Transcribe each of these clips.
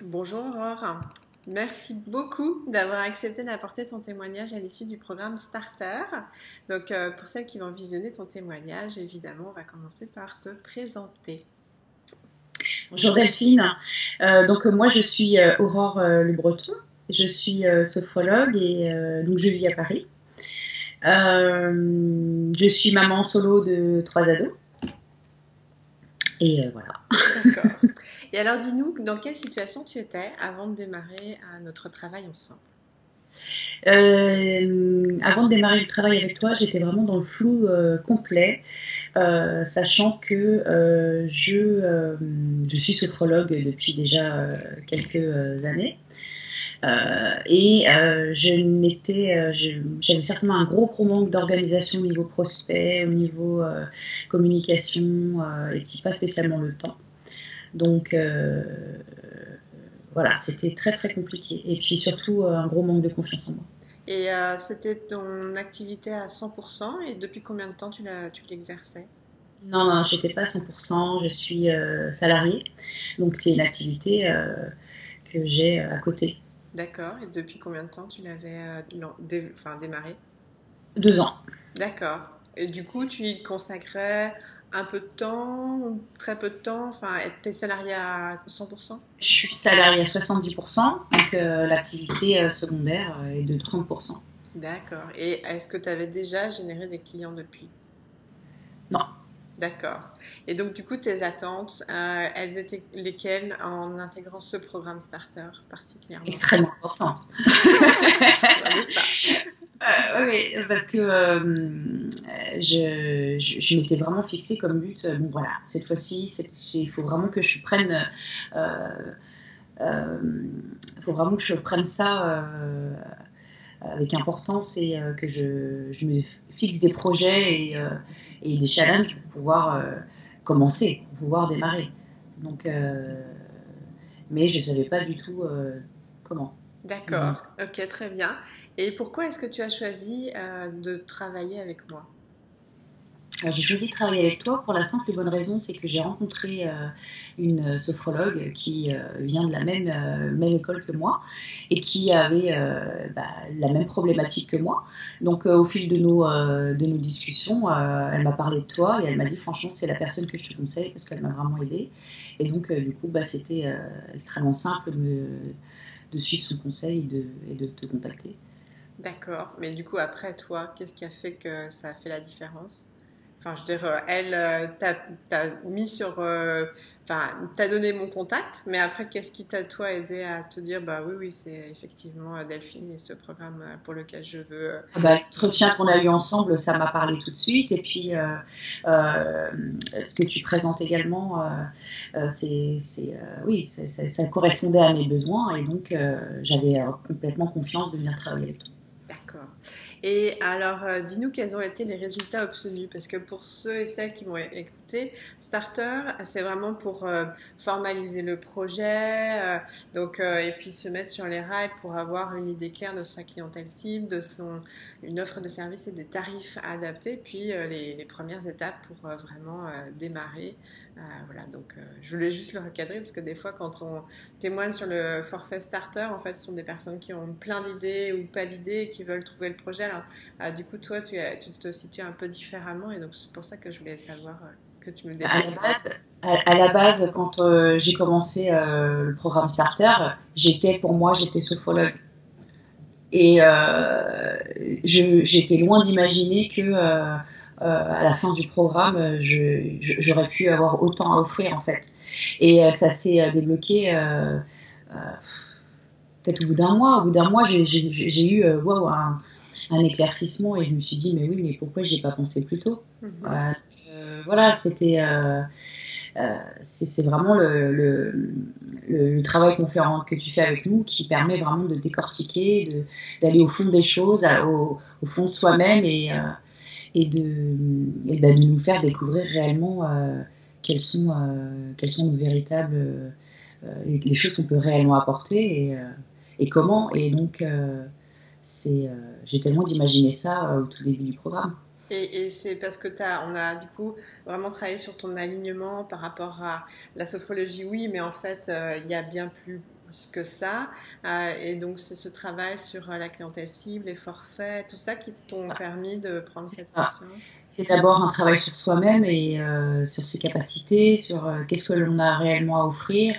Bonjour Aurore, merci beaucoup d'avoir accepté d'apporter ton témoignage à l'issue du programme Starter. Donc pour celles qui vont visionner ton témoignage, évidemment, on va commencer par te présenter. Bonjour Delphine. Moi je suis Aurore Le Breton. Je suis sophrologue et donc je vis à Paris. Je suis maman solo de 3 ados. Et voilà. D'accord. Et alors dis-nous, dans quelle situation tu étais avant de démarrer notre travail ensemble? Avant de démarrer le travail avec toi, j'étais vraiment dans le flou complet, sachant que je suis sophrologue depuis déjà quelques années. J'avais certainement un gros manque d'organisation au niveau prospect, au niveau communication, et qui pas spécialement le temps. Donc voilà, c'était très compliqué. Et puis surtout un gros manque de confiance en moi. Et c'était ton activité à 100% et depuis combien de temps tu l'exerçais? Non, j'étais pas à 100%, je suis salariée. Donc c'est une activité que j'ai à côté. D'accord. Et depuis combien de temps tu l'avais démarré? 2 ans. D'accord. Et du coup, tu y consacrais un peu de temps ou très peu de temps? Enfin, t'es salarié à 100%? Je suis salariée à 70%, donc l'activité secondaire est de 30%. D'accord. Et est-ce que tu avais déjà généré des clients depuis? Non, D'accord. Et donc, du coup, tes attentes, elles étaient lesquelles en intégrant ce programme Starter particulièrement? extrêmement importante. Je n'en doute pas. Oui, parce que je m'étais vraiment fixée comme but, bon voilà, cette fois-ci, il faut vraiment que je prenne, faut vraiment que je prenne ça avec importance et que je me fixe des projets et des challenges pour pouvoir commencer, pour pouvoir démarrer. Donc, mais je ne savais pas du tout comment. D'accord. Ok, très bien. Et pourquoi est-ce que tu as choisi de travailler avec moi? Alors, j'ai choisi de travailler avec toi pour la simple et bonne raison, c'est que j'ai rencontré une sophrologue qui vient de la même école que moi et qui avait la même problématique que moi. Donc au fil de nos discussions, elle m'a parlé de toi et elle m'a dit franchement c'est la personne que je te conseille parce qu'elle m'a vraiment aidée. Et donc du coup c'était extrêmement simple de suivre son conseil et de te contacter. D'accord. Mais du coup, après, toi, qu'est-ce qui a fait que ça a fait la différence? Enfin, je veux dire, elle t'a mis sur, enfin, t'a donné mon contact, mais après, qu'est-ce qui t'a toi aidé à te dire, bah oui, oui, c'est effectivement Delphine et ce programme pour lequel je veux. L'entretien qu'on a eu ensemble, ça m'a parlé tout de suite. Et puis, ce que tu présentes également, oui, ça correspondait à mes besoins. Et donc, j'avais complètement confiance de venir travailler avec toi. D'accord. Et alors, dis-nous quels ont été les résultats obtenus, parce que pour ceux et celles qui vont écouter, Starter, c'est vraiment pour formaliser le projet, et puis se mettre sur les rails pour avoir une idée claire de sa clientèle cible, une offre de service et des tarifs adaptés, puis les premières étapes pour vraiment démarrer. Voilà, donc je voulais juste le recadrer parce que des fois, quand on témoigne sur le forfait starter, en fait, ce sont des personnes qui ont plein d'idées ou pas d'idées et qui veulent trouver le projet. Alors, du coup, toi, tu te situes un peu différemment et donc c'est pour ça que je voulais savoir que tu me détailles. À la base, quand j'ai commencé le programme Starter, j'étais sophrologue. Et j'étais loin d'imaginer que à la fin du programme, j'aurais pu avoir autant à offrir en fait. Et ça s'est débloqué peut-être au bout d'un mois. Au bout d'un mois, j'ai eu wow, un éclaircissement et je me suis dit mais oui, mais pourquoi j'y ai pas pensé plus tôt? Mhm. Voilà, c'est vraiment le travail que tu fais avec nous qui permet vraiment de décortiquer, d'aller au fond des choses, au fond de soi-même de nous faire découvrir réellement quelles sont nos véritables les choses qu'on peut réellement apporter et comment. Et donc, j'ai tellement d'imaginer ça au tout début du programme. Et c'est parce que on a du coup vraiment travaillé sur ton alignement par rapport à la sophrologie, oui, mais en fait, il y a bien plus que ça. Et donc, c'est ce travail sur la clientèle cible, les forfaits, tout ça qui t'ont permis de prendre cette conscience. C'est d'abord un travail sur soi-même et sur ses capacités, sur qu'est-ce que l'on a réellement à offrir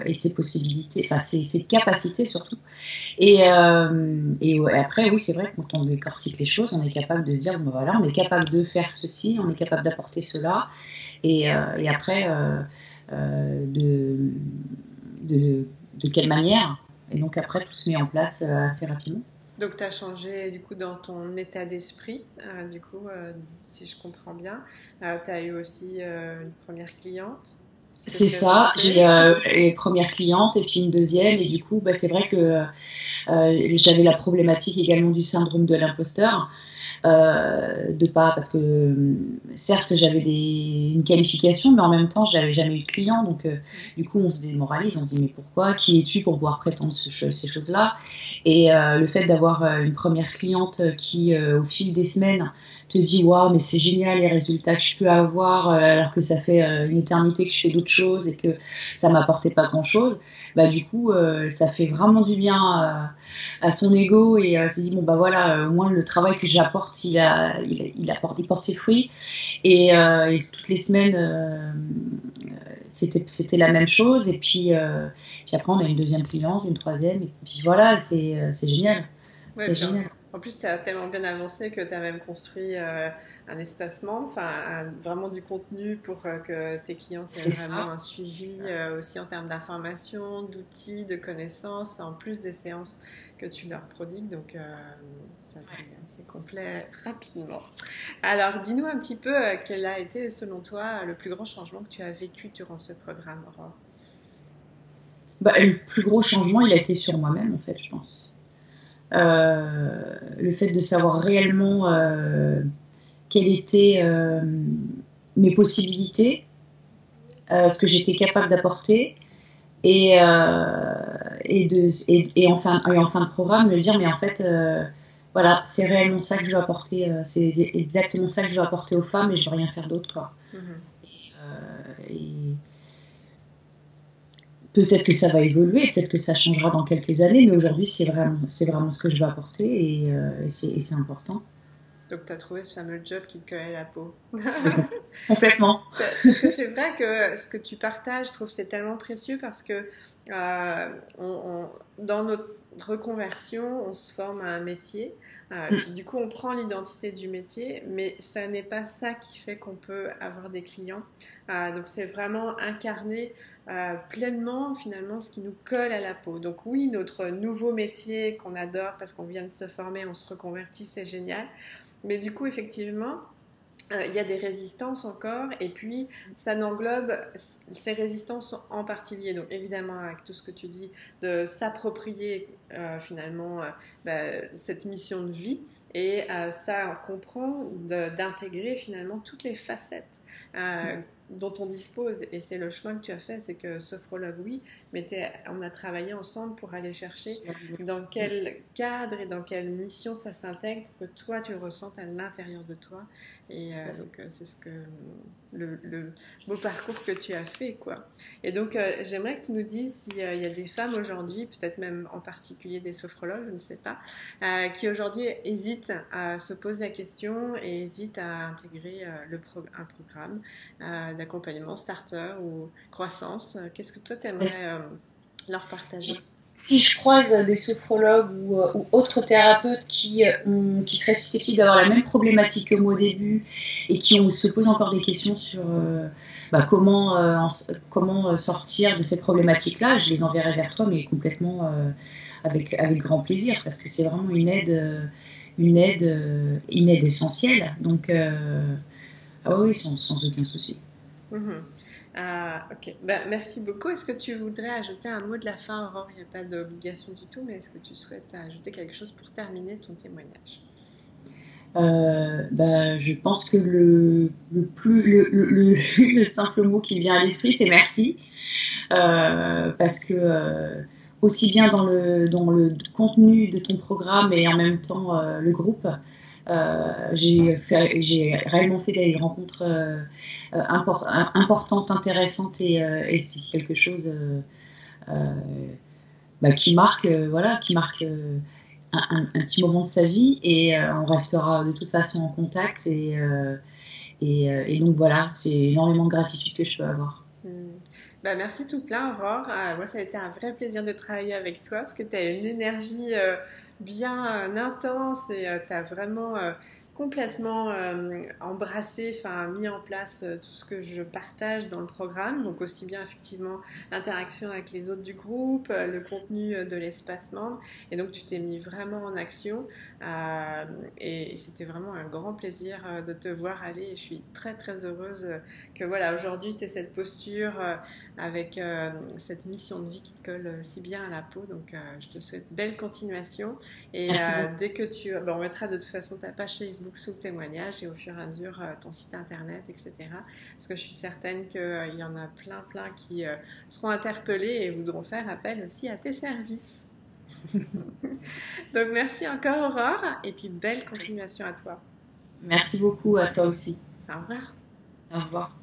et ses possibilités, enfin ses capacités surtout. Et après, oui, c'est vrai que quand on décortique les choses, on est capable de se dire, bon, voilà, on est capable de faire ceci, on est capable d'apporter cela. Et après, de quelle manière. Et donc après, tout se met en place assez rapidement. Donc, tu as changé du coup dans ton état d'esprit, du coup, si je comprends bien. Tu as eu aussi une première cliente. C'est ça, j'ai une première cliente et puis une deuxième. Et du coup, bah, c'est vrai que j'avais la problématique également du syndrome de l'imposteur. Parce que certes j'avais une qualification, mais en même temps j'avais jamais eu de client, donc du coup on se démoralise, on se dit mais pourquoi, qui es-tu pour pouvoir prétendre ces choses-là. Et le fait d'avoir une première cliente qui au fil des semaines te dit waouh mais c'est génial les résultats que je peux avoir alors que ça fait une éternité que je fais d'autres choses et que ça m'apportait pas grand-chose, bah du coup ça fait vraiment du bien à son ego et se dit bon bah voilà, au moins le travail que j'apporte il porte ses fruits. Et toutes les semaines c'était la même chose. Et puis après on a une deuxième cliente, une troisième, et puis voilà, c'est génial. Ouais, c'est génial. En plus, tu as tellement bien avancé que tu as même construit un espacement, enfin vraiment du contenu pour que tes clients aient vraiment un suivi aussi en termes d'informations, d'outils, de connaissances, en plus des séances que tu leur prodigues. Donc, ça c'est complet rapidement. Alors, dis-nous un petit peu quel a été, selon toi, le plus grand changement que tu as vécu durant ce programme, Aurore. Bah, le plus gros changement, il a été sur moi-même, en fait, je pense. Le fait de savoir réellement quelles étaient mes possibilités, ce que j'étais capable d'apporter, et en fin de programme me dire mais en fait voilà, c'est réellement ça que je dois apporter, c'est exactement ça que je dois apporter aux femmes et je ne veux rien faire d'autre, quoi. Et peut-être que ça va évoluer, peut-être que ça changera dans quelques années, mais aujourd'hui, c'est vraiment ce que je veux apporter et c'est important. Donc, tu as trouvé ce fameux job qui te collait la peau. Complètement. Parce que c'est vrai que ce que tu partages, je trouve c'est tellement précieux parce que dans notre reconversion, on se forme à un métier. Puis du coup, on prend l'identité du métier, mais ça n'est pas ça qui fait qu'on peut avoir des clients. Donc, c'est vraiment incarner pleinement finalement ce qui nous colle à la peau. Donc oui, notre nouveau métier qu'on adore parce qu'on vient de se former, on se reconvertit, c'est génial. Mais du coup, effectivement, il y a des résistances encore, et puis ça n'englobe ces résistances en partie liées, donc évidemment avec tout ce que tu dis, de s'approprier finalement cette mission de vie, et ça comprend d'intégrer finalement toutes les facettes dont on dispose, et c'est le chemin que tu as fait, c'est que Sophrologue, oui, mais on a travaillé ensemble pour aller chercher dans quel cadre et dans quelle mission ça s'intègre pour que toi tu le ressentes à l'intérieur de toi. Et donc c'est le beau parcours que tu as fait, quoi. Et donc j'aimerais que tu nous dises s'il y a des femmes aujourd'hui, peut-être même en particulier des sophrologues, je ne sais pas, qui aujourd'hui hésitent à se poser la question et hésitent à intégrer un programme d'accompagnement starter ou croissance. Qu'est-ce que toi tu aimerais leur partager? Si je croise des sophrologues ou autres thérapeutes qui seraient susceptibles d'avoir la même problématique que moi au début et qui se posent encore des questions sur comment sortir de cette problématique-là, je les enverrai vers toi, mais complètement avec grand plaisir, parce que c'est vraiment une aide essentielle. Donc, oui, sans aucun souci. Ok, merci beaucoup. Est-ce que tu voudrais ajouter un mot de la fin, Aurore? Il n'y a pas d'obligation du tout, mais est-ce que tu souhaites ajouter quelque chose pour terminer ton témoignage? Je pense que le simple mot qui me vient à l'esprit, c'est merci. Parce que aussi bien dans le contenu de ton programme et en même temps le groupe, j'ai réellement fait des rencontres importantes, intéressantes, et c'est quelque chose qui marque, un petit moment de sa vie, et on restera de toute façon en contact, et donc voilà, c'est énormément de gratitude que je peux avoir. Merci tout plein, Aurore. Moi, ça a été un vrai plaisir de travailler avec toi parce que tu as une énergie bien intense et tu as vraiment complètement embrassé, enfin mis en place tout ce que je partage dans le programme. Donc aussi bien effectivement l'interaction avec les autres du groupe, le contenu de l'espace membre. Et donc tu t'es mis vraiment en action et c'était vraiment un grand plaisir de te voir aller. Et je suis très très heureuse que voilà, aujourd'hui tu aies cette posture avec cette mission de vie qui te colle si bien à la peau. Donc je te souhaite belle continuation. Et dès que on mettra de toute façon ta page Facebook sous le témoignage et au fur et à mesure ton site internet, etc. Parce que je suis certaine qu'il y en a plein qui seront interpellés et voudront faire appel aussi à tes services. Donc merci encore Aurore et puis belle continuation à toi. Merci beaucoup à toi aussi. Au revoir. Au revoir.